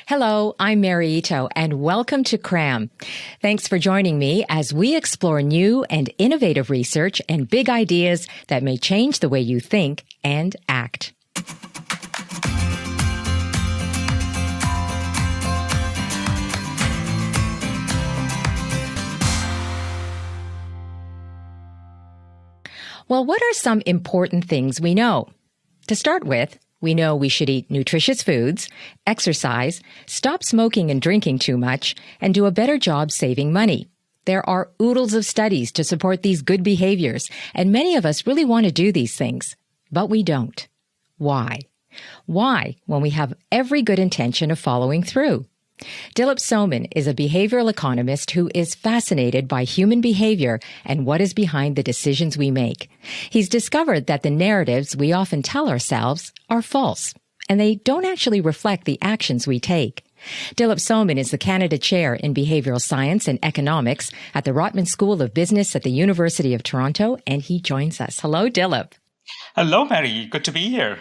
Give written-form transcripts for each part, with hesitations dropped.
Hello, I'm Mary Ito, and welcome to CRAM. Thanks for joining me as we explore new and innovative research and big ideas that may change the way you think and act. Well, what are some important things we know? To start with, we know we should eat nutritious foods, exercise, stop smoking and drinking too much, and do a better job saving money. There are oodles of studies to support these good behaviors, and many of us really want to do these things, but we don't. Why? Why, when we have every good intention of following through? Dilip Soman is a behavioral economist who is fascinated by human behavior and what is behind the decisions we make. He's discovered that the narratives we often tell ourselves are false, and they don't actually reflect the actions we take. Dilip Soman is the Canada Chair in Behavioural Science and Economics at the Rotman School of Business at the University of Toronto, and he joins us. Hello, Dilip. Hello, Mary. Good to be here.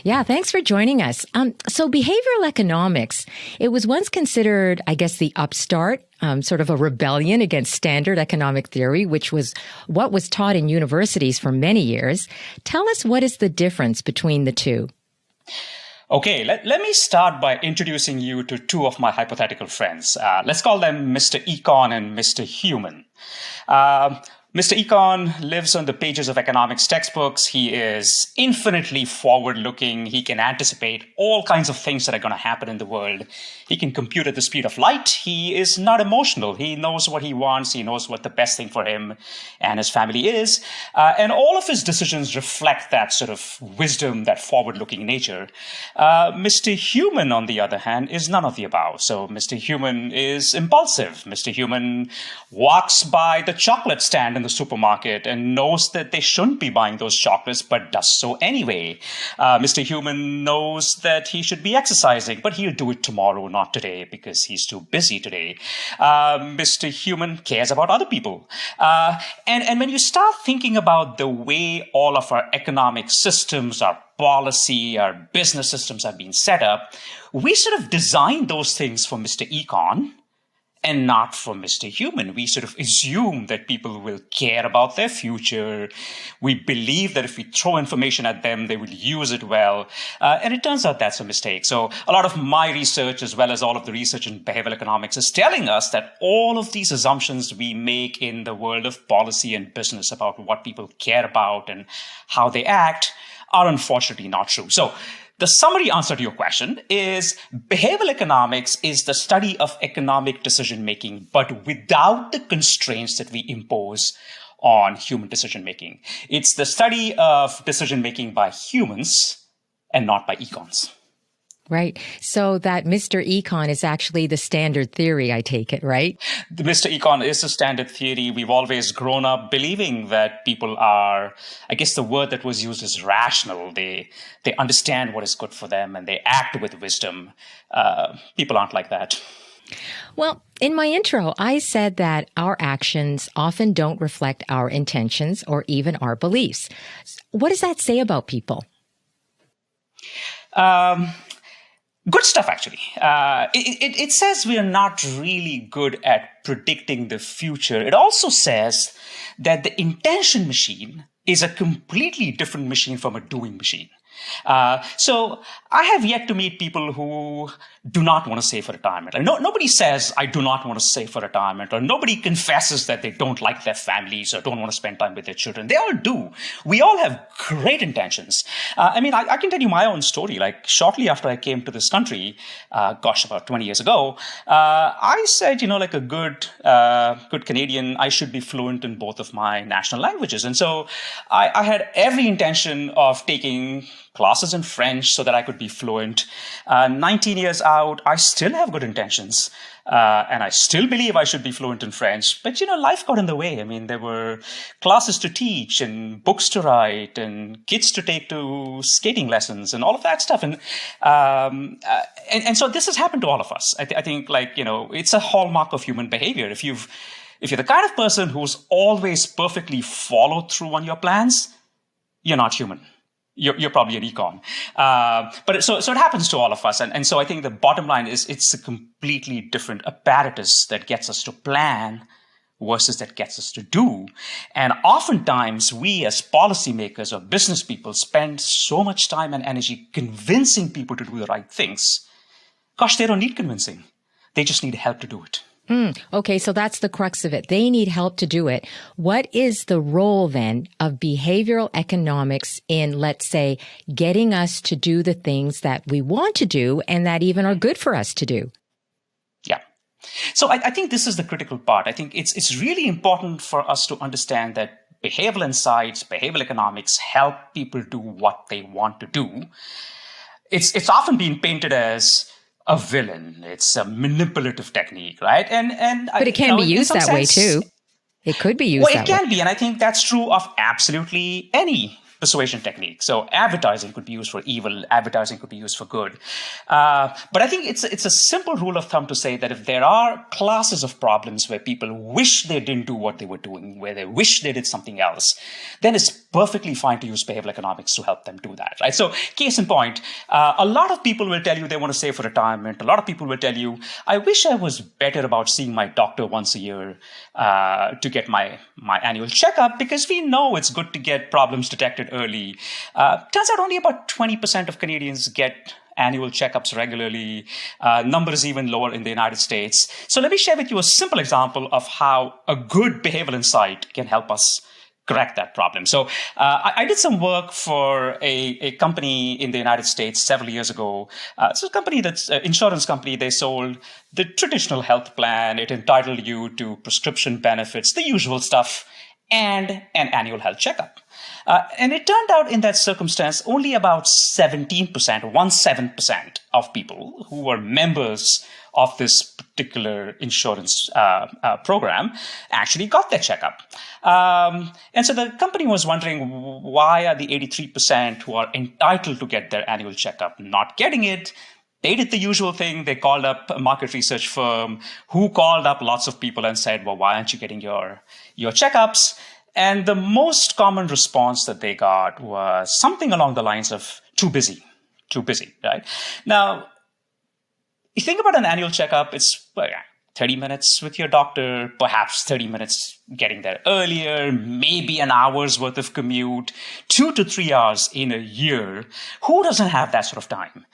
Yeah, thanks for joining us. So behavioral economics, it was once considered, I guess, the upstart, sort of a rebellion against standard economic theory, which was what was taught in universities for many years. Tell us, what is the difference between the two? Okay, let me start by introducing you to two of my hypothetical friends. Let's call them Mr. Econ and Mr. Human. Mr. Econ lives on the pages of economics textbooks. He is infinitely forward-looking. He can anticipate all kinds of things that are going to happen in the world. He can compute at the speed of light. He is not emotional. He knows what he wants. He knows what the best thing for him and his family is. And all of his decisions reflect that sort of wisdom, that forward-looking nature. Mr. Human, on the other hand, is none of the above. So Mr. Human is impulsive. Mr. Human walks by the chocolate stand in the supermarket and knows that they shouldn't be buying those chocolates, but does so anyway. Mr. Human knows that he should be exercising, but he'll do it tomorrow, not today, because he's too busy today. Mr. Human cares about other people. And when you start thinking about the way all of our economic systems, our policy, our business systems have been set up, we sort of design those things for Mr. Econ and not for Mr. Human. We sort of assume that people will care about their future. We believe that if we throw information at them, they will use it well. And it turns out that's a mistake. So a lot of my research, as well as all of the research in behavioral economics, is telling us that all of these assumptions we make in the world of policy and business about what people care about and how they act are unfortunately not true. So the summary answer to your question is behavioral economics is the study of economic decision-making, but without the constraints that we impose on human decision-making. It's the study of decision-making by humans and not by econs. Right. So that Mr. Econ is actually the standard theory, I take it, right? The Mr. Econ is a standard theory. We've always grown up believing that people are, I guess the word that was used is rational. They understand what is good for them and they act with wisdom. People aren't like that. Well, in my intro, I said that our actions often don't reflect our intentions or even our beliefs. What does that say about people? Good stuff, actually. It says we are not really good at predicting the future. It also says that the intention machine is a completely different machine from a doing machine. So I have yet to meet people who do not want to save for retirement. Nobody says, I do not want to save for retirement, or nobody confesses that they don't like their families or don't want to spend time with their children. They all do. We all have great intentions. I can tell you my own story. Like shortly after I came to this country, about 20 years ago, I said, like a good Canadian, I should be fluent in both of my national languages. And so I had every intention of taking classes in French so that I could be fluent. 19 years out, I still have good intentions. And I still believe I should be fluent in French. But, life got in the way. There were classes to teach and books to write and kids to take to skating lessons and all of that stuff. And so this has happened to all of us. I think, it's a hallmark of human behavior. If you're the kind of person who's always perfectly followed through on your plans, you're not human. You're probably an econ. But so it happens to all of us. And so I think the bottom line is it's a completely different apparatus that gets us to plan versus that gets us to do. And oftentimes we as policymakers or business people spend so much time and energy convincing people to do the right things. Gosh, they don't need convincing. They just need help to do it. Okay, so that's the crux of it. They need help to do it. What is the role then of behavioral economics in, let's say, getting us to do the things that we want to do and that even are good for us to do? Yeah. So I think this is the critical part. I think it's really important for us to understand that behavioral insights, behavioral economics help people do what they want to do. It's often been painted as a villain. It's a manipulative technique, right? But it can be used that way too. It could be used that way. Well, it can be, and I think that's true of absolutely any persuasion technique. So advertising could be used for evil, advertising could be used for good. But I think it's a simple rule of thumb to say that if there are classes of problems where people wish they didn't do what they were doing, where they wish they did something else, then it's perfectly fine to use behavioral economics to help them do that, right? So case in point, a lot of people will tell you they want to save for retirement. A lot of people will tell you, I wish I was better about seeing my doctor once a year to get my annual checkup, because we know it's good to get problems detected early. Turns out only about 20% of Canadians get annual checkups regularly. Number is even lower in the United States. So let me share with you a simple example of how a good behavioral insight can help us correct that problem. So I did some work for a company in the United States several years ago. It's a company that's an insurance company. They sold the traditional health plan. It entitled you to prescription benefits, the usual stuff, and an annual health checkup. And it turned out in that circumstance, only about 17% of people who were members of this particular insurance program actually got their checkup. And so the company was wondering, why are the 83% who are entitled to get their annual checkup not getting it? They did the usual thing. They called up a market research firm who called up lots of people and said, well, why aren't you getting your checkups? And the most common response that they got was something along the lines of too busy, right? Now, you think about an annual checkup, it's 30 minutes with your doctor, perhaps 30 minutes getting there earlier, maybe an hour's worth of commute, 2 to 3 hours in a year. Who doesn't have that sort of time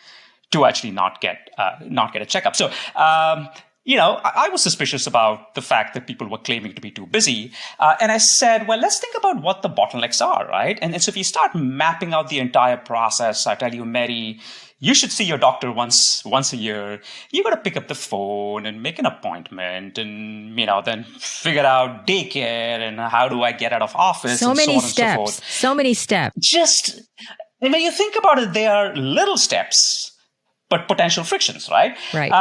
to actually not get a checkup? So, I was suspicious about the fact that people were claiming to be too busy. And I said, well, let's think about what the bottlenecks are, right? And so if you start mapping out the entire process, I tell you, Mary, you should see your doctor once a year. You got to pick up the phone and make an appointment and, then figure out daycare and how do I get out of office so and many so on steps, and so forth. So many steps. And when you think about it, they are little steps, but potential frictions, right? Right.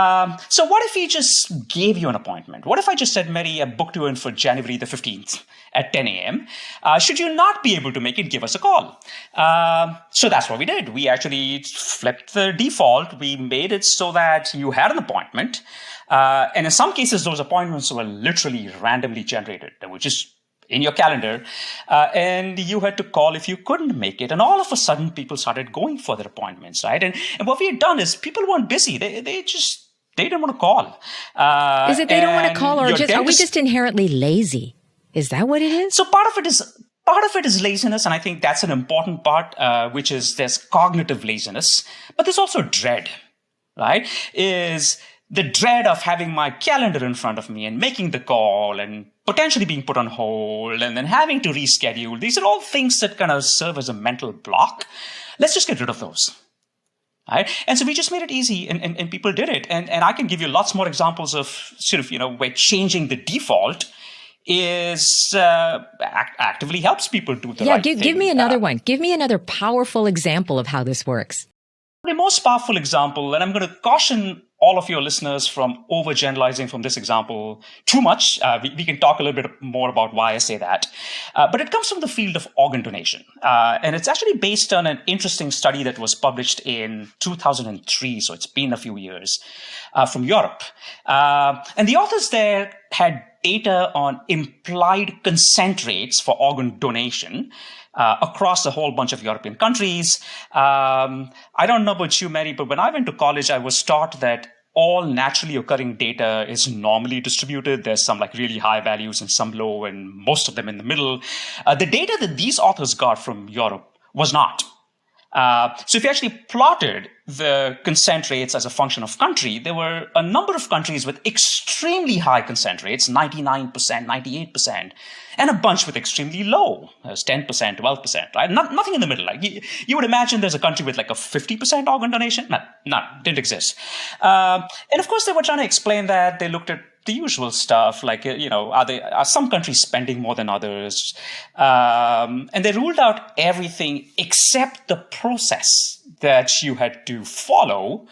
So what if we just gave you an appointment? What if I just said, Mary, I booked you in for January the 15th at 10 a.m. Should you not be able to make it, give us a call. So that's what we did. We actually flipped the default. We made it so that you had an appointment. And in some cases, those appointments were literally randomly generated. They were just in your calendar, and you had to call if you couldn't make it. And all of a sudden, people started going for their appointments, right? And what we had done is people weren't busy. They didn't want to call. Is it they don't want to call, or are we just inherently lazy? Is that what it is? So part of it is laziness, and I think that's an important part, which is there's cognitive laziness, but there's also dread, right? Is the dread of having my calendar in front of me and making the call and potentially being put on hold and then having to reschedule. These are all things that kind of serve as a mental block. Let's just get rid of those. Right? And so we just made it easy and people did it. And I can give you lots more examples of sort of, where changing the default is actively helps people do the right thing. Yeah, give me another one. Give me another powerful example of how this works. The most powerful example, and I'm going to caution all of your listeners from overgeneralizing from this example too much. We can talk a little bit more about why I say that. But it comes from the field of organ donation. And it's actually based on an interesting study that was published in 2003. So it's been a few years from Europe. And the authors there had data on implied consent rates for organ donation across a whole bunch of European countries. I don't know about you, Mary, but when I went to college, I was taught that all naturally occurring data is normally distributed. There's some like really high values and some low, and most of them in the middle. The data that these authors got from Europe was not. So if you actually plotted the consent rates as a function of country, there were a number of countries with extremely high consent rates, 99%, 98%, and a bunch with extremely low, as 10%, 12%, right? Nothing in the middle. Like you would imagine there's a country with like a 50% organ donation. No, didn't exist. And of course, they were trying to explain that. They looked at the usual stuff, like, are some countries spending more than others? And they ruled out everything except the process that you had to follow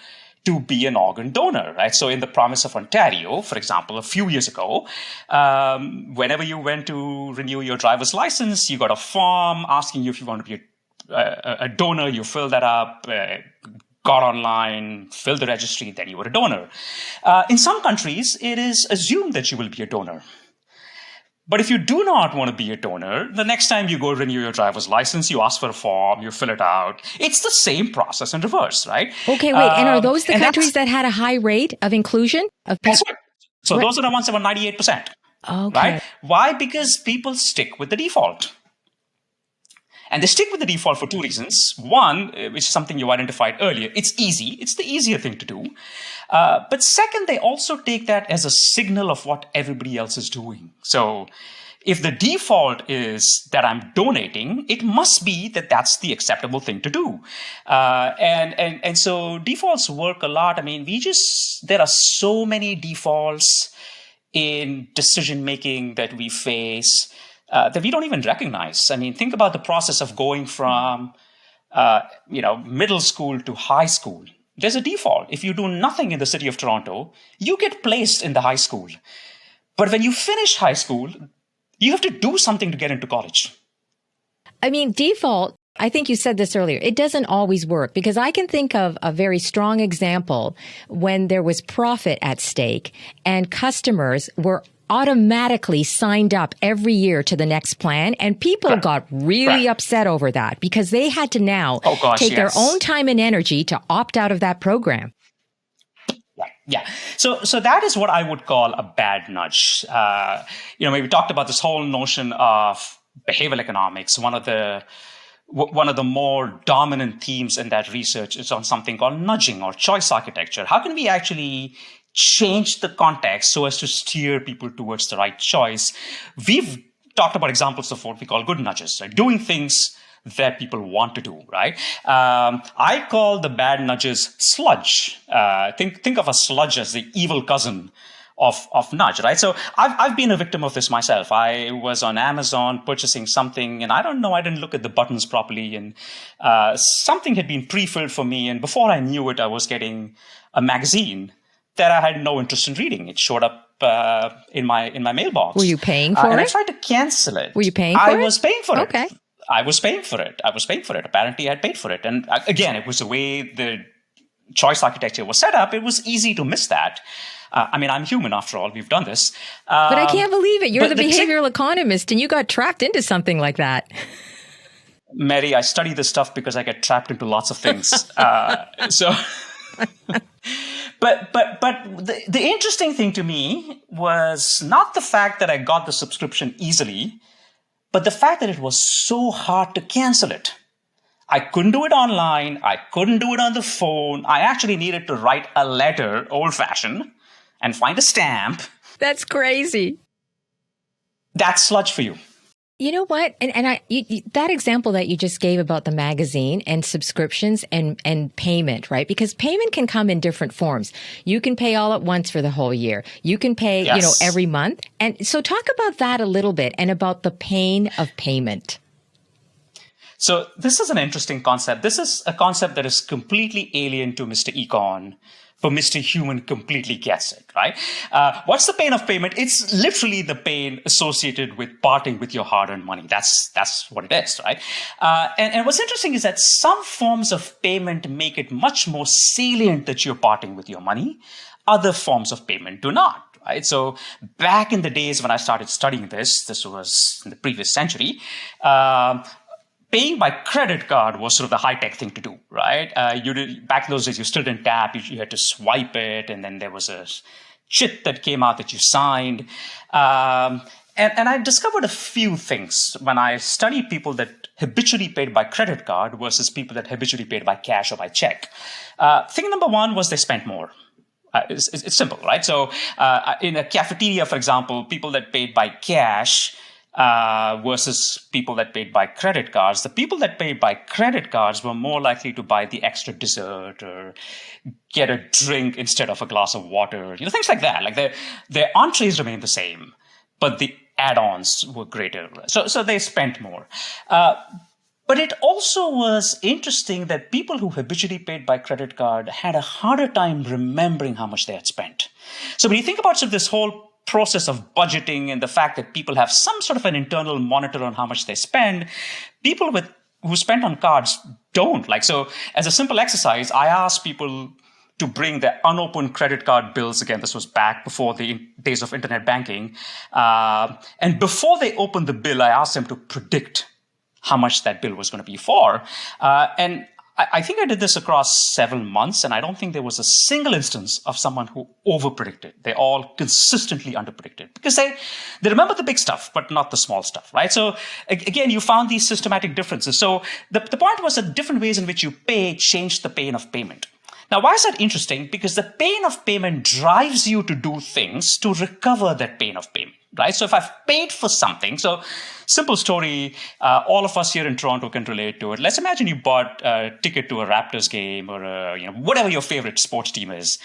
to be an organ donor, right? So in the province of Ontario, for example, a few years ago, whenever you went to renew your driver's license, you got a form asking you if you want to be a donor. You fill that up, got online, filled the registry, then you were a donor. In some countries, it is assumed that you will be a donor. But if you do not want to be a donor, the next time you go renew your driver's license, you ask for a form, you fill it out. It's the same process in reverse, right? Okay, wait. And are those the countries that had a high rate of inclusion of people? That's right. So those are the ones that were 98%. Okay. Right? Why? Because people stick with the default. And they stick with the default for two reasons. One, which is something you identified earlier, it's easy. It's the easier thing to do. But second, they also take that as a signal of what everybody else is doing. So if the default is that I'm donating, it must be that that's the acceptable thing to do. And so defaults work a lot. I mean, there are so many defaults in decision making that we face that we don't even recognize. I mean, think about the process of going from, middle school to high school. There's a default. If you do nothing in the city of Toronto, you get placed in the high school. But when you finish high school, you have to do something to get into college. I mean, default, I think you said this earlier, it doesn't always work, because I can think of a very strong example when there was profit at stake and customers were automatically signed up every year to the next plan, and people got really upset over that because they had to now take their own time and energy to opt out of that program. Yeah. So that is what I would call a bad nudge. We talked about this whole notion of behavioral economics. One of the more dominant themes in that research is on something called nudging or choice architecture. How can we actually change the context so as to steer people towards the right choice? We've talked about examples of what we call good nudges, right? Doing things that people want to do, right? I call the bad nudges sludge. Think of a sludge as the evil cousin of nudge, right? So I've been a victim of this myself. I was on Amazon purchasing something, and I didn't look at the buttons properly, and something had been pre-filled for me, and before I knew it, I was getting a magazine that I had no interest in reading. It showed up in my mailbox. Were you paying for it? And I tried to cancel it. Were you paying for it? I was paying for it. Okay. I was paying for it. Apparently, I had paid for it. And again, it was the way the choice architecture was set up. It was easy to miss that. I'm human after all. We've done this. But I can't believe it. You're the behavioral economist, and you got trapped into something like that. Mary, I study this stuff because I get trapped into lots of things. But the interesting thing to me was not the fact that I got the subscription easily, but the fact that it was so hard to cancel it. I couldn't do it online. I couldn't do it on the phone. I actually needed to write a letter, old-fashioned, and find a stamp. That's crazy. That's sludge for you. You know what? And that example that you just gave about the magazine and subscriptions and payment, right? Because payment can come in different forms. You can pay all at once for the whole year. You can pay, every month. And so talk about that a little bit and about the pain of payment. So this is an interesting concept. This is a concept that is completely alien to Mr. Econ. But Mr. Human completely gets it, right? What's the pain of payment? It's literally the pain associated with parting with your hard-earned money. That's what it is, right? And what's interesting is that some forms of payment make it much more salient that you're parting with your money. Other forms of payment do not, right? So back in the days when I started studying this was in the previous century, paying by credit card was sort of the high-tech thing to do, right? Back in those days, you still didn't tap. You had to swipe it, and then there was a chip that came out that you signed. And I discovered a few things when I studied people that habitually paid by credit card versus people that habitually paid by cash or by check. Thing number one was they spent more. It's simple, right? So in a cafeteria, for example, people that paid by cash versus people that paid by credit cards, the people that paid by credit cards were more likely to buy the extra dessert or get a drink instead of a glass of water, things like that. Like their entrees remained the same, but the add-ons were greater. So they spent more. But it also was interesting that people who habitually paid by credit card had a harder time remembering how much they had spent. So when you think about sort of this whole process of budgeting and the fact that people have some sort of an internal monitor on how much they spend, people who spend on cards don't. So as a simple exercise, I asked people to bring their unopened credit card bills. Again, this was back before the days of internet banking. And before they opened the bill, I asked them to predict how much that bill was going to be for. And I think I did this across several months, and I don't think there was a single instance of someone who overpredicted. They all consistently underpredicted because they remember the big stuff, but not the small stuff, right? So again, you found these systematic differences. So the point was that different ways in which you pay changed the pain of payment. Now, why is that interesting? Because the pain of payment drives you to do things to recover that pain of payment, right? So if I've paid for something, so simple story, all of us here in Toronto can relate to it. Let's imagine you bought a ticket to a Raptors game or whatever your favorite sports team is.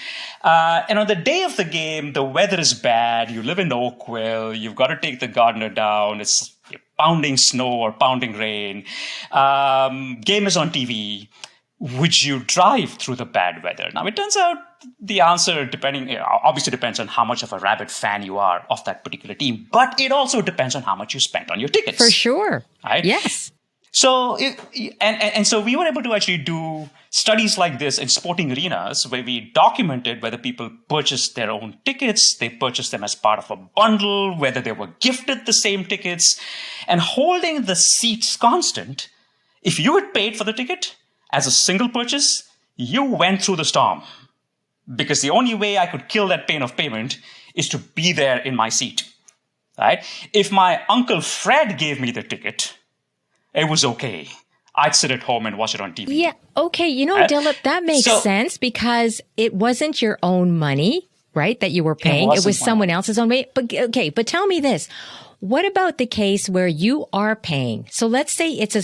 And on the day of the game, the weather is bad. You live in Oakville. You've got to take the gardener down. It's pounding snow or pounding rain. Game is on TV. Would you drive through the bad weather? Now, it turns out the answer obviously depends on how much of a rabid fan you are of that particular team, but it also depends on how much you spent on your tickets. For sure. Right? Yes. So, so we were able to actually do studies like this in sporting arenas where we documented whether people purchased their own tickets, they purchased them as part of a bundle, whether they were gifted the same tickets, and holding the seats constant. If you had paid for the ticket as a single purchase, you went through the storm because the only way I could kill that pain of payment is to be there in my seat, right? If my Uncle Fred gave me the ticket, it was okay. I'd sit at home and watch it on TV. Yeah, okay. Dilip, that makes sense because it wasn't your own money, right, that you were paying. It was someone else's own money. But tell me this. What about the case where you are paying? So let's say it's a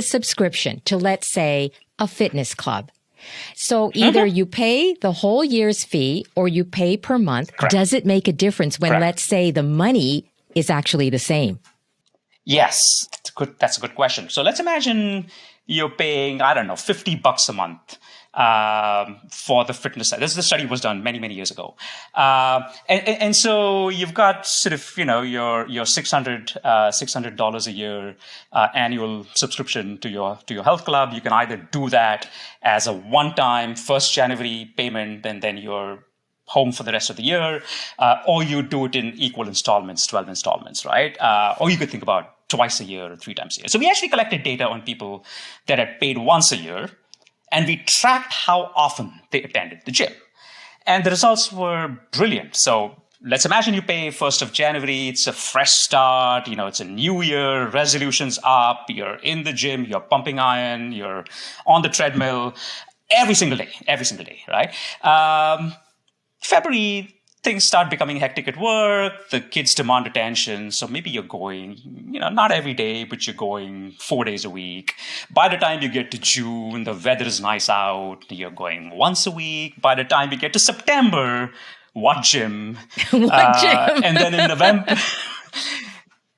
subscription to, let's say, a fitness club. So either you pay the whole year's fee or you pay per month. Correct. Does it make a difference when, let's say, the money is actually the same? Yes, that's a good question. So let's imagine you're paying, $50 a month for the fitness side. The study was done many, many years ago. And so you've got sort of, your $600 a year annual subscription to your health club. You can either do that as a one-time 1st January payment and then you're home for the rest of the year, or you do it in equal installments, 12 installments, right? Or you could think about twice a year or 3 times a year. So we actually collected data on people that had paid once a year, and we tracked how often they attended the gym. And the results were brilliant. So let's imagine you pay 1st of January. It's a fresh start. It's a new year. Resolutions up. You're in the gym. You're pumping iron. You're on the treadmill every single day, right? February, things start becoming hectic at work. The kids demand attention. So maybe you're going, not every day, but you're going 4 days a week. By the time you get to June, the weather is nice out. You're going once a week. By the time you get to September, what gym? What gym? And then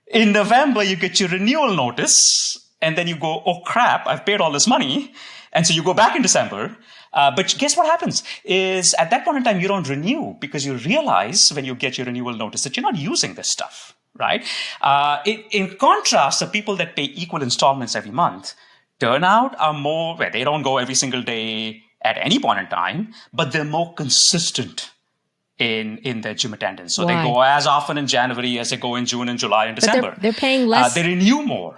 in November, you get your renewal notice. And then you go, oh crap, I've paid all this money. And so you go back in December. But guess what happens is at that point in time, you don't renew because you realize when you get your renewal notice that you're not using this stuff, right? In contrast, the people that pay equal installments every month turn out are more, where they don't go every single day at any point in time, but they're more consistent in their gym attendance. So They go as often in January as they go in June and July and December. They're paying less. They renew more.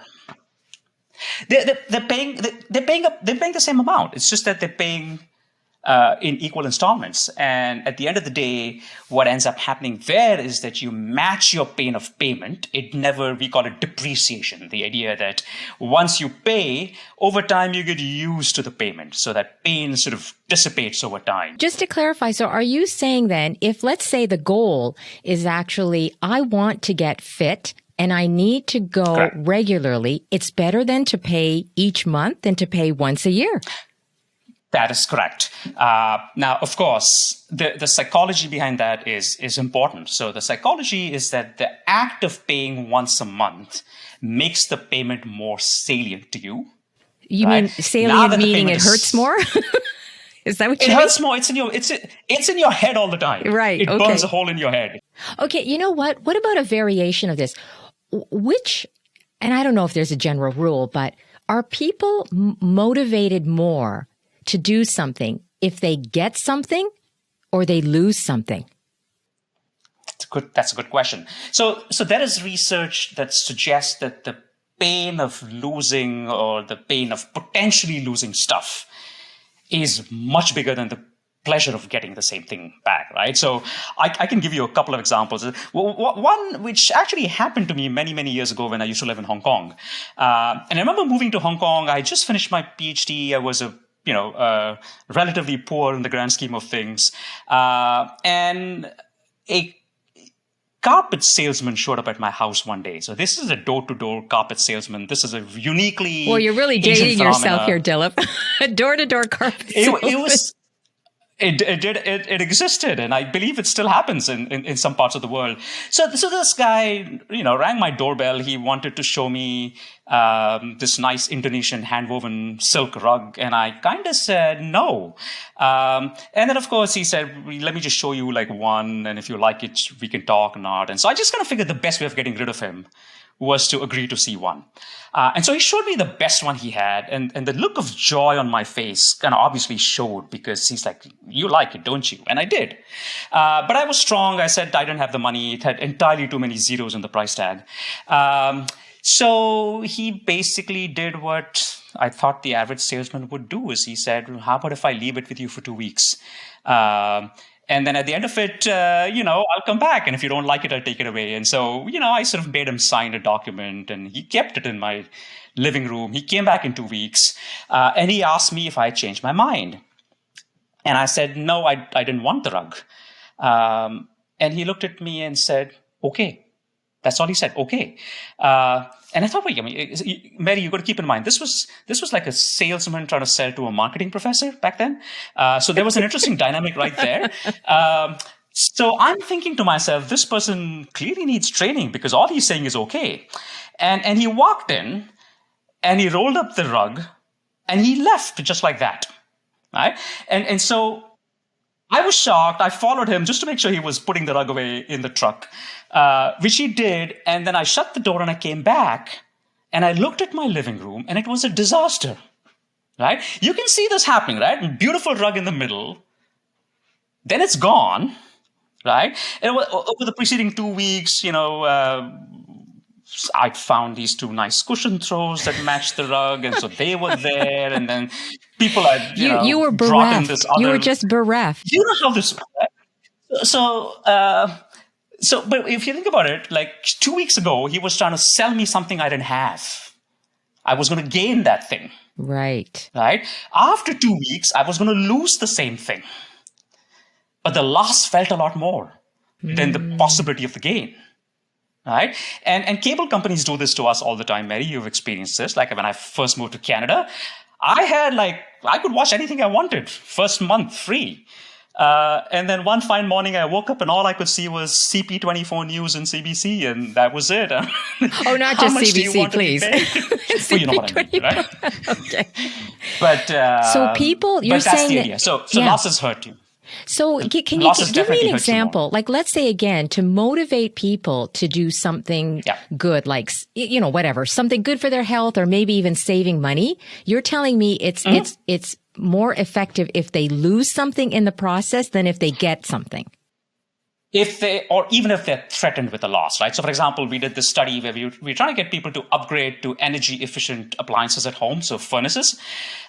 They're paying the same amount. It's just that they're paying in equal installments. And at the end of the day, what ends up happening there is that you match your pain of payment. We call it depreciation. The idea that once you pay, over time you get used to the payment. So that pain sort of dissipates over time. Just to clarify, so are you saying then, if let's say the goal is actually, I want to get fit and I need to go Correct. regularly, it's better than to pay each month than to pay once a year. That is correct. Now, of course, the psychology behind that is important. So the psychology is that the act of paying once a month makes the payment more salient to you. You right? mean salient meaning it hurts more? Is that what you mean? It hurts more. It's in your head all the time. Right. It Okay. burns a hole in your head. Okay. You know what? What about a variation of this? And I don't know if there's a general rule, but are people motivated more to do something if they get something or they lose something? That's a good question. So there is research that suggests that the pain of losing or the pain of potentially losing stuff is much bigger than the pleasure of getting the same thing back, right? So I can give you a couple of examples. One which actually happened to me many, many years ago when I used to live in Hong Kong. And I remember moving to Hong Kong. I just finished my PhD. I was relatively poor in the grand scheme of things. And a carpet salesman showed up at my house one day. So this is a door-to-door carpet salesman. This is a uniquely Well, you're really Asian dating yourself phenomena. here, Dilip. A door-to-door carpet salesman. It existed, and I believe it still happens in some parts of the world. So this guy, rang my doorbell. He wanted to show me this nice Indonesian hand-woven silk rug, and I kind of said no. And then, of course, he said, "Let me just show you like one, and if you like it, we can talk or not." And so I just kind of figured the best way of getting rid of him was to agree to see one. And so he showed me the best one he had, and the look of joy on my face kind of obviously showed, because he's like, "You like it, don't you?" And I did. But I was strong. I said I didn't have the money. It had entirely too many zeros in the price tag. So he basically did what I thought the average salesman would do, is he said, "How about if I leave it with you for 2 weeks? And then at the end of it, I'll come back. And if you don't like it, I'll take it away." And so, I sort of made him sign a document, and he kept it in my living room. He came back in 2 weeks, and he asked me if I had changed my mind. And I said, no, I didn't want the rug. And he looked at me and said, "Okay." That's all he said. "Okay." And I thought, wait, Mary, you've got to keep in mind, this was like a salesman trying to sell to a marketing professor back then. So there was an interesting dynamic right there. So I'm thinking to myself, this person clearly needs training, because all he's saying is okay. And he walked in and he rolled up the rug and he left just like that. Right? And so I was shocked. I followed him just to make sure he was putting the rug away in the truck, which he did. And then I shut the door and I came back and I looked at my living room, and it was a disaster, right? You can see this happening, right? Beautiful rug in the middle. Then it's gone, right? And over the preceding 2 weeks, I found these 2 nice cushion throws that matched the rug, and so they were there. And then people had, You were brought in bereft. this other. You were just bereft. You know how this. But if you think about it, like 2 weeks ago, he was trying to sell me something I didn't have. I was going to gain that thing. Right. Right. After 2 weeks, I was going to lose the same thing. But the loss felt a lot more than the possibility of the gain. Right? And cable companies do this to us all the time, Mary. You've experienced this. Like when I first moved to Canada, I could watch anything I wanted. First month free. And then one fine morning I woke up and all I could see was CP24 News and CBC, and that was it. Oh, not just CBC, please. Well, you know what I mean, right? Okay. But so people, you're but that's saying the that, idea. So yeah. losses hurt you. So can you Losses give me definitely an hurt you more. example? Like, let's say again, to motivate people to do something good, like, whatever, something good for their health, or maybe even saving money. You're telling me it's more effective if they lose something in the process than if they get something. or even if they're threatened with a loss, right? So, for example, we did this study where we're trying to get people to upgrade to energy efficient appliances at home, so furnaces.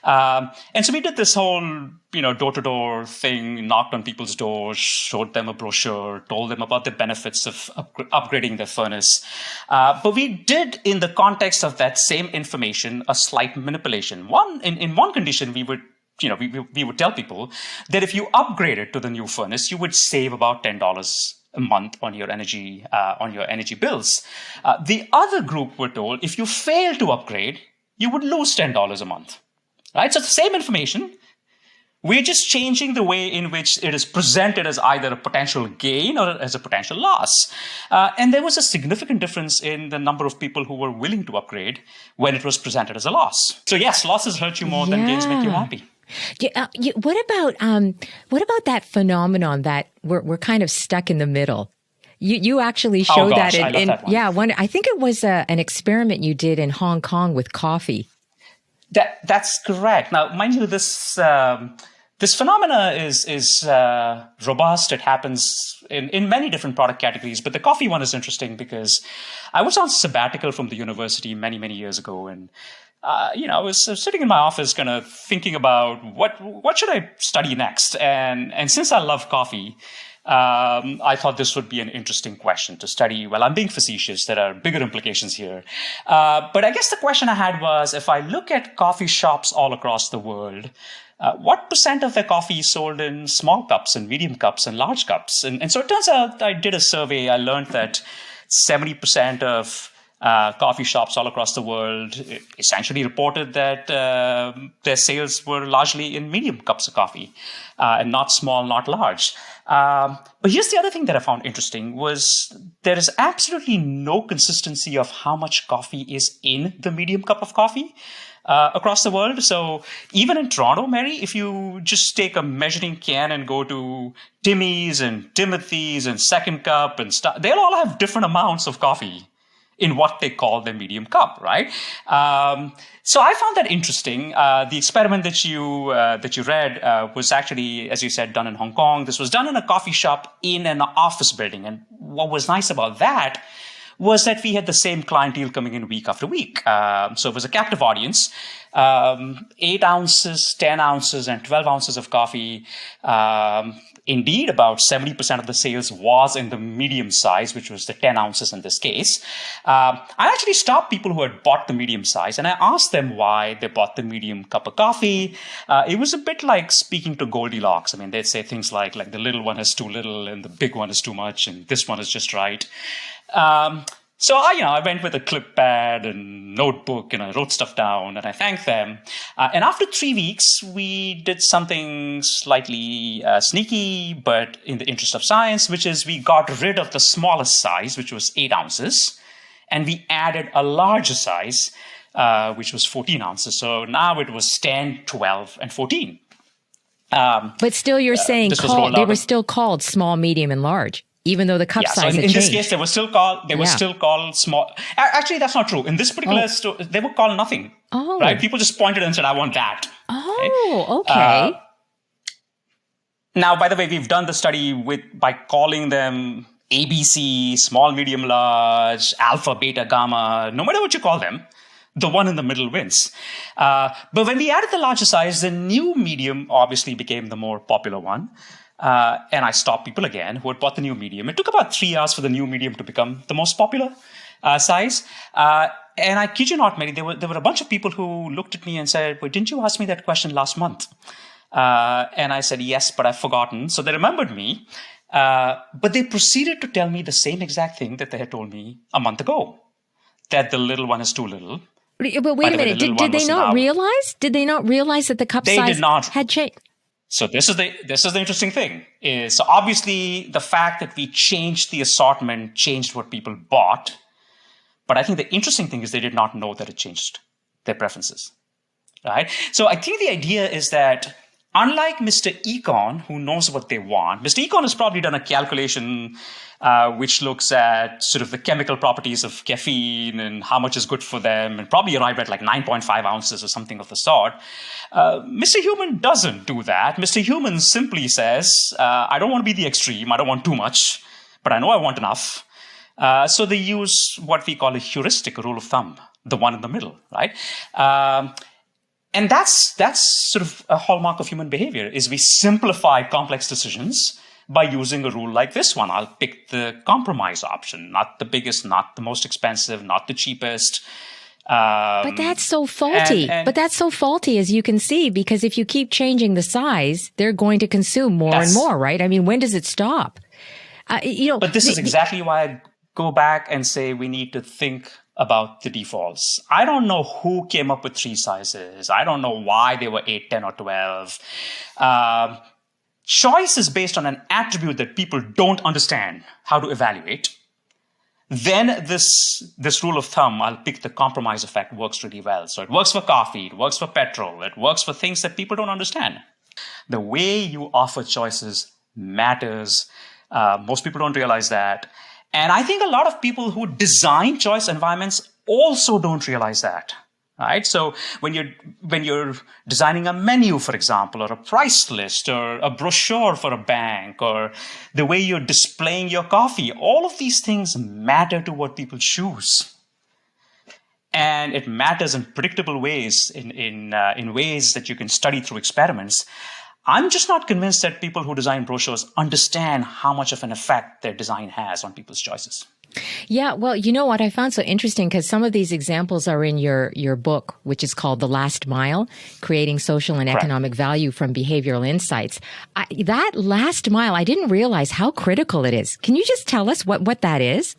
And so we did this whole, door-to-door thing, knocked on people's doors, showed them a brochure, told them about the benefits of upgrading their furnace. But we did, in the context of that same information, a slight manipulation. In one condition, we would we would tell people that if you upgraded to the new furnace, you would save about $10 a month on your energy bills. The other group were told if you fail to upgrade, you would lose $10 a month. Right? So it's the same information. We're just changing the way in which it is presented as either a potential gain or as a potential loss. And there was a significant difference in the number of people who were willing to upgrade when it was presented as a loss. So yes, losses hurt you more than gains make you happy. What about that phenomenon that we're kind of stuck in the middle? You actually showed that in I think it was an experiment you did in Hong Kong with coffee. That's correct. Now, mind you, this phenomena is robust. It happens in many different product categories, but the coffee one is interesting because I was on sabbatical from the university many years ago, and I was sitting in my office kind of thinking about what should I study next. And since I love coffee, I thought this would be an interesting question to study. Well, I'm being facetious. There are bigger implications here. But I guess the question I had was, if I look at coffee shops all across the world, what percent of their coffee is sold in small cups and medium cups and large cups? And so it turns out I did a survey. I learned that 70% of coffee shops all across the world essentially reported that their sales were largely in medium cups of coffee, and not small, not large. But here's the other thing that I found interesting was there is absolutely no consistency of how much coffee is in the medium cup of coffee across the world. So even in Toronto, Mary, if you just take a measuring can and go to Timmy's and Timothy's and Second Cup and stuff, they'll all have different amounts of coffee in what they call the medium cup, right? So I found that interesting. The experiment that you read was actually, as you said, done in Hong Kong. This was done in a coffee shop in an office building. And what was nice about that was that we had the same clientele coming in week after week. So it was a captive audience. 8 ounces, 10 ounces, and 12 ounces of coffee. Indeed, about 70% of the sales was in the medium size, which was the 10 ounces in this case. I actually stopped people who had bought the medium size, and I asked them why they bought the medium cup of coffee. It was a bit like speaking to Goldilocks. I mean, they'd say things like the little one is too little, and the big one is too much, and this one is just right. So I went with a clip pad and notebook, and I wrote stuff down, and I thanked them. And after 3 weeks, we did something slightly sneaky, but in the interest of science, which is we got rid of the smallest size, which was 8 ounces, and we added a larger size, which was 14 ounces. So now it was 10, 12, and 14. But still, you're saying they were still called small, medium, and large. Even though the cup size had changed. In this case, they were still called small. Actually, that's not true. In this particular store, they were called nothing. Oh. Right? People just pointed and said, I want that. Oh, okay. Now, by the way, we've done the study by calling them ABC, small, medium, large, alpha, beta, gamma, no matter what you call them. The one in the middle wins. But when we added the larger size, the new medium obviously became the more popular one. And I stopped people again who had bought the new medium. It took about 3 hours for the new medium to become the most popular size. And I kid you not, Mary, there were a bunch of people who looked at me and said, "Wait, didn't you ask me that question last month?" And I said, "Yes, but I've forgotten." So they remembered me. But they proceeded to tell me the same exact thing that they had told me a month ago, that the little one is too little. But wait a minute, did they not realize? Did they not realize that the cup size had changed? So this is the interesting thing. So obviously the fact that we changed the assortment changed what people bought. But I think the interesting thing is they did not know that it changed their preferences. Right? So I think the idea is that unlike Mr. Econ, who knows what they want, Mr. Econ has probably done a calculation which looks at sort of the chemical properties of caffeine and how much is good for them, and probably arrived at 9.5 ounces or something of the sort. Mr. Human doesn't do that. Mr. Human simply says, I don't want to be the extreme. I don't want too much. but I know I want enough. So they use what we call a heuristic, a rule of thumb, the one in the middle, right? And that's sort of a hallmark of human behavior, is we simplify complex decisions by using a rule like this one. I'll pick the compromise option, not the biggest, not the most expensive, not the cheapest. But that's so faulty. But that's so faulty, as you can see, because if you keep changing the size, they're going to consume more and more, right? I mean, when does it stop? But this is exactly why I go back and say we need to think about the defaults. I don't know who came up with 3 sizes. I don't know why they were 8, 10, or 12. Choice is based on an attribute that people don't understand how to evaluate. Then this rule of thumb, I'll pick the compromise effect, works really well. So it works for coffee, it works for petrol, it works for things that people don't understand. The way you offer choices matters. Most people don't realize that. And I think a lot of people who design choice environments also don't realize that. Right? So when you're designing a menu, for example, or a price list, or a brochure for a bank, or the way you're displaying your coffee, all of these things matter to what people choose. And it matters in predictable ways, in ways that you can study through experiments. I'm just not convinced that people who design brochures understand how much of an effect their design has on people's choices. Yeah, well, you know what I found so interesting, because some of these examples are in your book, which is called The Last Mile, Creating Social and Economic Value from Behavioral Insights. That last mile, I didn't realize how critical it is. Can you just tell us what that is?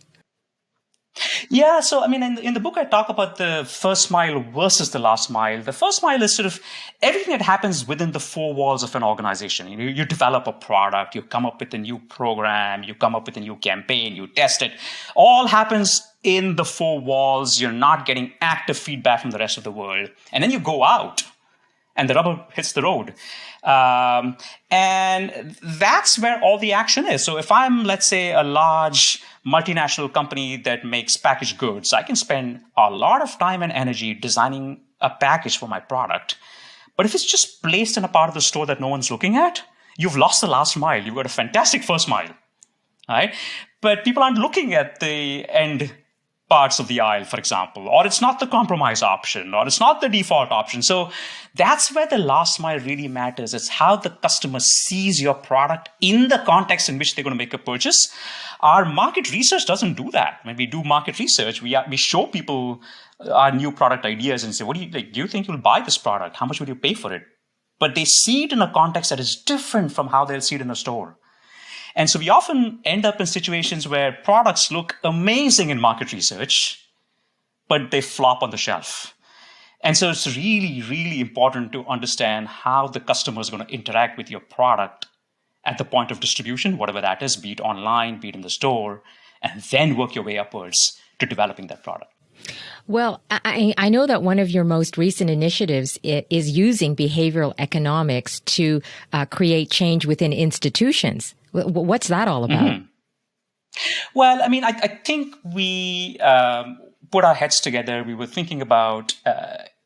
Yeah, so I mean, in the book, I talk about the first mile versus the last mile. The first mile is sort of everything that happens within the 4 walls of an organization. You develop a product, you come up with a new program, you come up with a new campaign, you test it. All happens in the 4 walls. You're not getting active feedback from the rest of the world. And then you go out, and the rubber hits the road. And that's where all the action is. So if I'm, let's say, a large multinational company that makes packaged goods, I can spend a lot of time and energy designing a package for my product. But if it's just placed in a part of the store that no one's looking at, you've lost the last mile. You've got a fantastic first mile, right? But people aren't looking at the end parts of the aisle, for example, or it's not the compromise option, or it's not the default option. So that's where the last mile really matters. It's how the customer sees your product in the context in which they're going to make a purchase. Our market research doesn't do that. When we do market research, we show people our new product ideas and say, what do you like? Do you think you'll buy this product? How much will you pay for it? But they see it in a context that is different from how they'll see it in a store. And so we often end up in situations where products look amazing in market research, but they flop on the shelf. And so it's really, really important to understand how the customer is going to interact with your product at the point of distribution, whatever that is, be it online, be it in the store, and then work your way upwards to developing that product. Well, I know that one of your most recent initiatives is using behavioral economics to create change within institutions. What's that all about? Mm-hmm. Well, I mean, I think we put our heads together. We were thinking about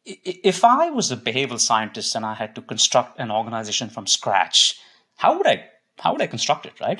if I was a behavioral scientist and I had to construct an organization from scratch, how would I construct it, right?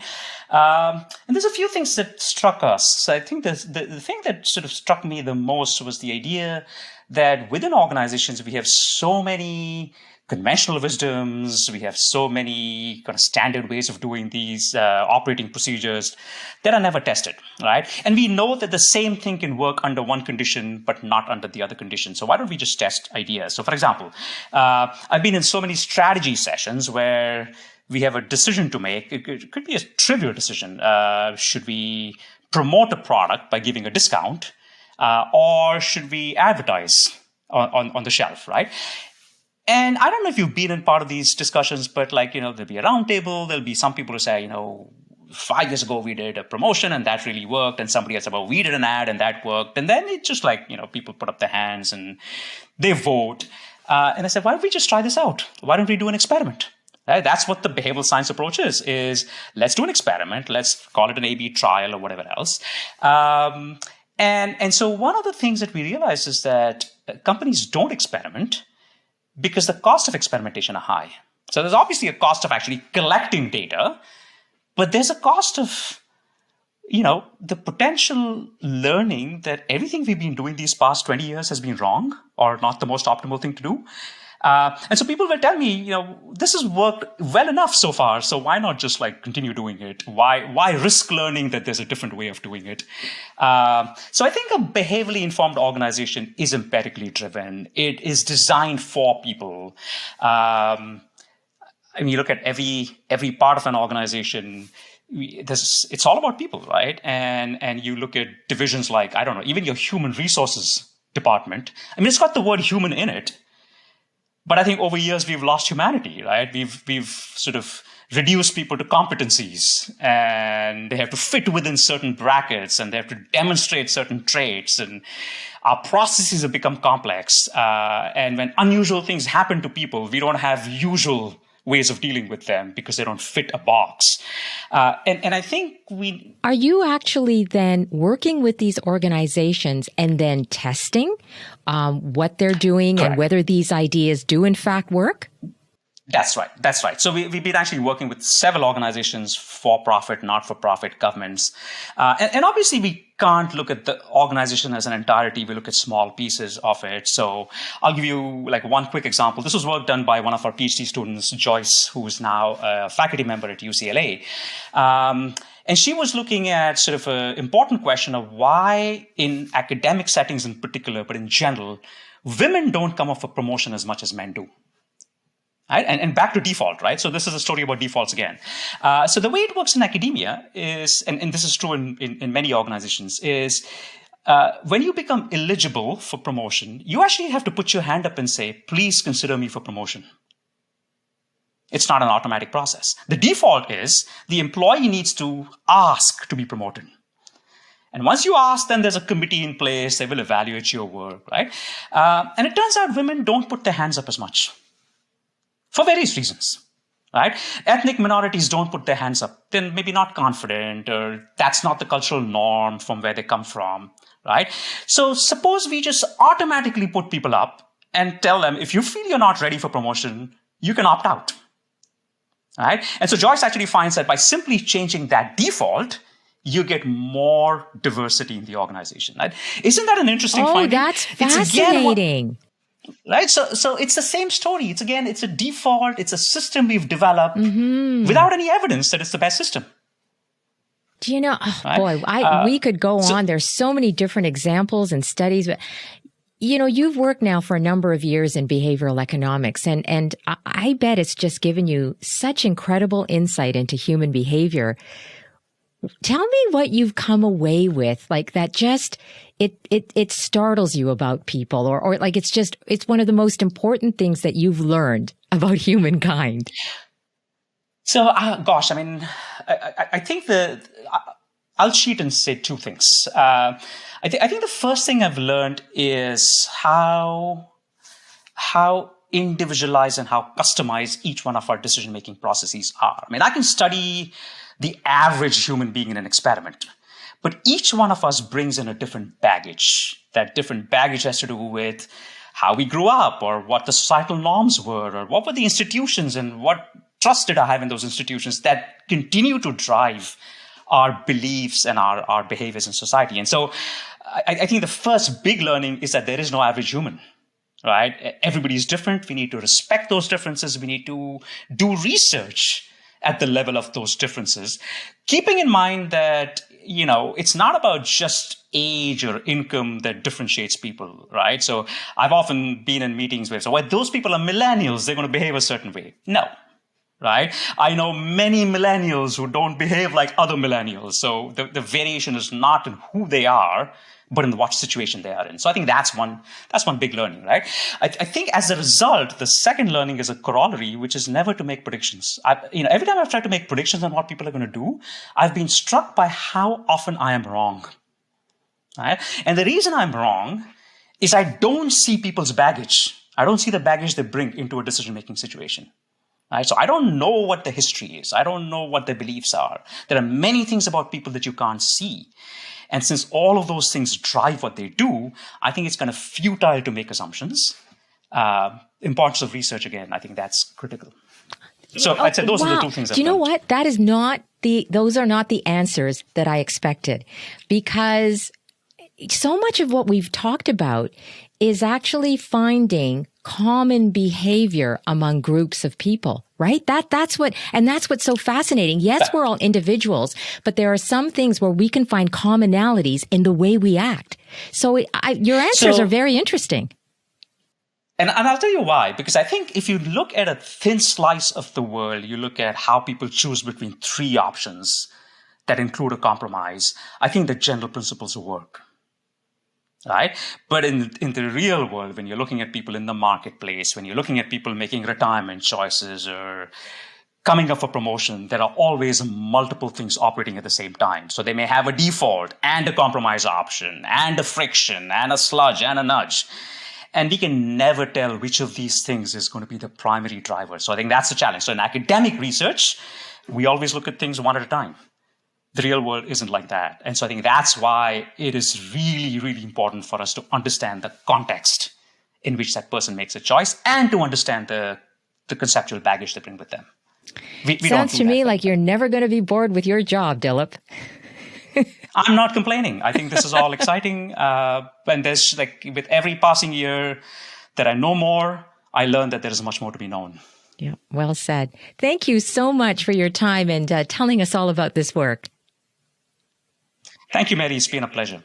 And there's a few things that struck us. So I think the thing that sort of struck me the most was the idea that within organizations, we have so many conventional wisdoms, we have so many kind of standard ways of doing these operating procedures that are never tested, right? And we know that the same thing can work under one condition, but not under the other condition. So why don't we just test ideas? So for example, I've been in so many strategy sessions where we have a decision to make. It could be a trivial decision. Should we promote a product by giving a discount, or should we advertise on the shelf, right? And I don't know if you've been in part of these discussions, but there'll be a round table. There'll be some people who say, 5 years ago we did a promotion and that really worked. And somebody else about we did an ad and that worked. And then it's just people put up their hands and they vote. And I said, why don't we just try this out? Why don't we do an experiment? Right? That's what the behavioral science approach is let's do an experiment. Let's call it an A/B trial or whatever else. And so one of the things that we realized is that companies don't experiment because the cost of experimentation are high. So there's obviously a cost of actually collecting data, but there's a cost of the potential learning that everything we've been doing these past 20 years has been wrong or not the most optimal thing to do. And so people will tell me, this has worked well enough so far, so why not just continue doing it? Why risk learning that there's a different way of doing it? So I think a behaviorally informed organization is empirically driven. It is designed for people. You look at every part of an organization. It's all about people, right? And you look at divisions like, I don't know, even your human resources department. It's got the word human in it. But I think over years we've lost humanity, right? We've sort of reduced people to competencies, and they have to fit within certain brackets, and they have to demonstrate certain traits, and our processes have become complex. And when unusual things happen to people, we don't have usual ways of dealing with them because they don't fit a box. And I think Are you actually then working with these organizations and then testing what they're doing Correct. and whether these ideas do in fact work? That's right. So we've been actually working with several organizations, for-profit, not-for-profit, governments. And obviously we can't look at the organization as an entirety. We look at small pieces of it. So I'll give you one quick example. This was work done by one of our PhD students, Joyce, who is now a faculty member at UCLA. And she was looking at sort of an important question of why in academic settings in particular, but in general, women don't come up for promotion as much as men do. Right? And back to default, right? So this is a story about defaults again. So the way it works in academia is, and this is true in many organizations, is when you become eligible for promotion, you actually have to put your hand up and say, please consider me for promotion. It's not an automatic process. The default is the employee needs to ask to be promoted. And once you ask, then there's a committee in place. They will evaluate your work, right? And it turns out women don't put their hands up as much. For various reasons, right? Ethnic minorities don't put their hands up. They're maybe not confident, or that's not the cultural norm from where they come from, right? So suppose we just automatically put people up and tell them, if you feel you're not ready for promotion, you can opt out, right? And so Joyce actually finds that by simply changing that default, you get more diversity in the organization, right? Isn't that an interesting finding? Oh, that's fascinating. Right. So it's the same story. It's a default. It's a system we've developed without any evidence that it's the best system. Do you know, boy, we could go on. There's so many different examples and studies, but you've worked now for a number of years in behavioral economics, and I bet it's just given you such incredible insight into human behavior. Tell me what you've come away with, that just, it startles you about people, or it's one of the most important things that you've learned about humankind. So, I think I'll cheat and say two things. I think the first thing I've learned is how individualized and how customized each one of our decision-making processes are. I can study the average human being in an experiment, but each one of us brings in a different baggage. That different baggage has to do with how we grew up, or what the societal norms were, or what were the institutions and what trust did I have in those institutions that continue to drive our beliefs and our behaviors in society. And so I think the first big learning is that there is no average human. Right? Everybody is different. We need to respect those differences. We need to do research at the level of those differences, keeping in mind that, it's not about just age or income that differentiates people, right? So I've often been in meetings where, those people are millennials, they're going to behave a certain way. No, right? I know many millennials who don't behave like other millennials. So the variation is not in who they are, but in what situation they are in. So I think that's one big learning, right? I think as a result, the second learning is a corollary, which is never to make predictions. Every time I've tried to make predictions on what people are going to do, I've been struck by how often I am wrong. Right? And the reason I'm wrong is I don't see people's baggage. I don't see the baggage they bring into a decision-making situation. Right? So I don't know what the history is. I don't know what their beliefs are. There are many things about people that you can't see. And since all of those things drive what they do, I think it's kind of futile to make assumptions. Importance of research, again, I think that's critical. So I'd say those are the two things. Do you know what? That is not those are not the answers that I expected, because so much of what we've talked about is actually finding common behavior among groups of people, right? That's what's so fascinating. Yes, we're all individuals, but there are some things where we can find commonalities in the way we act. So your answers are very interesting. And I'll tell you why, because I think if you look at a thin slice of the world, you look at how people choose between three options that include a compromise, I think the general principles work. Right? But in the real world, when you're looking at people in the marketplace, when you're looking at people making retirement choices or coming up for promotion, there are always multiple things operating at the same time. So they may have a default and a compromise option and a friction and a sludge and a nudge. And we can never tell which of these things is going to be the primary driver. So I think that's the challenge. So in academic research, we always look at things one at a time. The real world isn't like that. And so I think that's why it is really, really important for us to understand the context in which that person makes a choice and to understand the conceptual baggage they bring with them. Sounds to me like you're never going to be bored with your job, Dilip. I'm not complaining. I think this is all exciting. And there's with every passing year that I know more, I learn that there is much more to be known. Yeah, well said. Thank you so much for your time and telling us all about this work. Thank you, Mary. It's been a pleasure.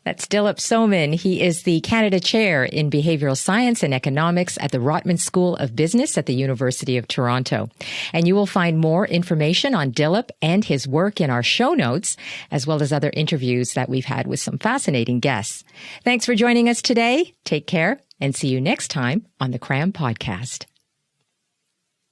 That's Dilip Soman. He is the Canada Chair in Behavioural Science and Economics at the Rotman School of Business at the University of Toronto. And you will find more information on Dilip and his work in our show notes, as well as other interviews that we've had with some fascinating guests. Thanks for joining us today. Take care and see you next time on the Cram Podcast.